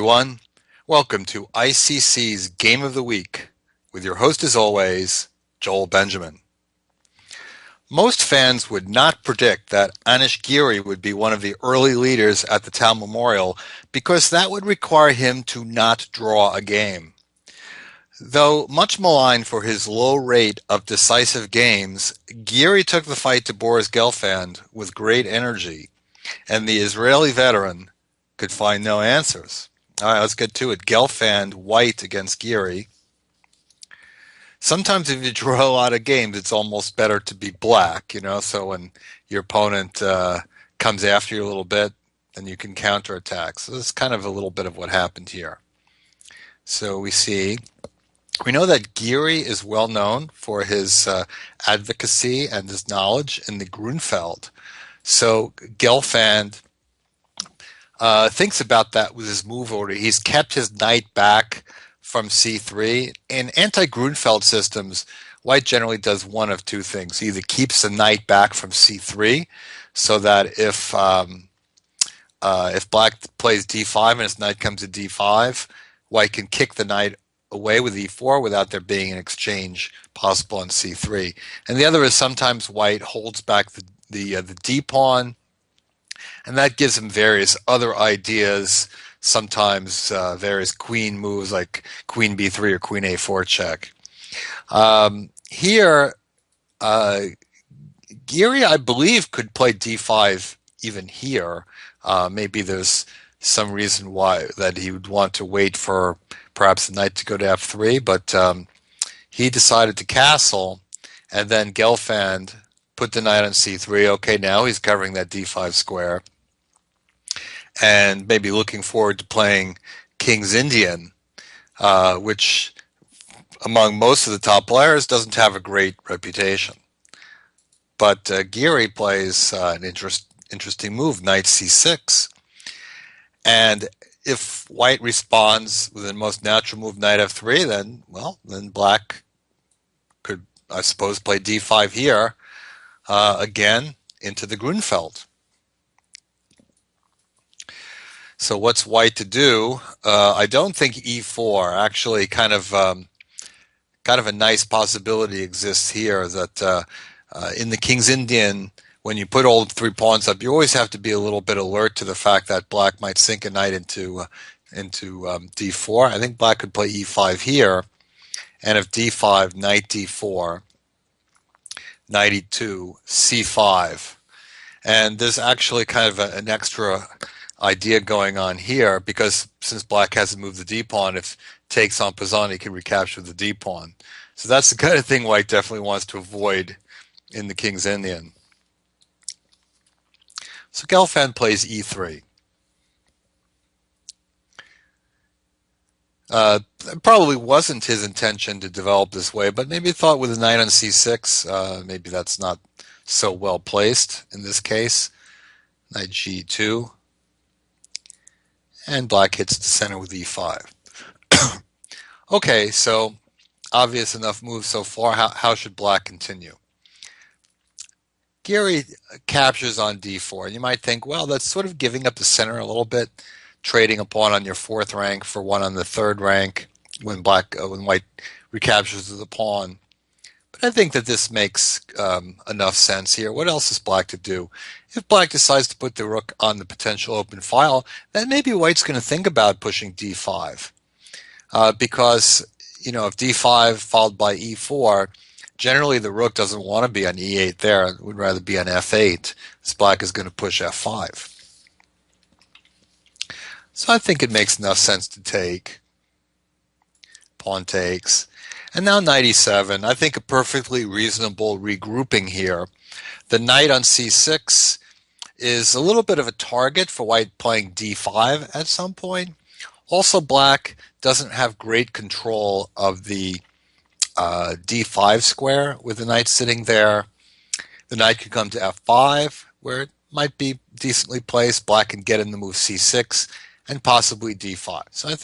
everyone. Welcome to ICC's Game of the Week with your host as always, Joel Benjamin. Most fans would not predict that Anish Giri would be one of the early leaders at the Tal Memorial because that would require him to not draw a game. Though much maligned for his low rate of decisive games, Giri took the fight to Boris Gelfand with great energy, and the Israeli veteran could find no answers. All right, let's get to it. Gelfand, white against Giri. Sometimes if you draw a lot of games, it's almost better to be black, so when your opponent comes after you a little bit, then you can counterattack. So this is kind of a little bit of what happened here. So we know that Giri is well known for his advocacy and his knowledge in the Grunfeld. So Gelfand thinks about that with his move order. He's kept his knight back from c3. In anti-Grunfeld systems, white generally does one of two things. He either keeps the knight back from c3 so that if black plays d5 and his knight comes to d5, white can kick the knight away with e4 without there being an exchange possible on c3. And the other is sometimes white holds back the d-pawn, and that gives him various other ideas, sometimes various queen moves like queen b3 or queen a4 check. Here, Giri, I believe, could play d5 even here. Maybe there's some reason why that he would want to wait for perhaps the knight to go to f3, but he decided to castle, and then Gelfand put the knight on c3. Okay, now he's covering that d5 square, and maybe looking forward to playing King's Indian, which among most of the top players doesn't have a great reputation. But Giri plays an interesting move, knight c6. And if white responds with the most natural move, knight f3, then black could, I suppose, play d5 here, again into the Grunfeld. So what's white to do? I don't think e4. Actually, kind of a nice possibility exists here that in the King's Indian, when you put all three pawns up, you always have to be a little bit alert to the fact that black might sink a knight into d4. I think black could play e5 here, and if d5, knight d4, knight e2, c5. And there's actually kind of an extra idea going on here, because since black hasn't moved the d-pawn, if takes en passant, he can recapture the d-pawn. So that's the kind of thing white definitely wants to avoid in the King's Indian. So Gelfand plays e3. It probably wasn't his intention to develop this way, but maybe he thought with a knight on c6, maybe that's not so well placed in this case. Knight g2. And black hits the center with e5. Okay, so obvious enough moves so far. How should black continue? Giri captures on d4. You might think, well, that's sort of giving up the center a little bit, trading a pawn on your fourth rank for one on the third rank when white recaptures the pawn. But I think that this makes enough sense here. What else is black to do? If black decides to put the rook on the potential open file, then maybe white's going to think about pushing d5. Because, if d5 followed by e4, generally the rook doesn't want to be on e8 there. It would rather be on f8. This black is going to push f5. So I think it makes enough sense to take. Pawn takes. And now knight e7. I think a perfectly reasonable regrouping here. The knight on c6 is a little bit of a target for white playing d5 at some point. Also, black doesn't have great control of the d5 square with the knight sitting there. The knight could come to f5, where it might be decently placed. Black can get in the move c6 and possibly d5. So I think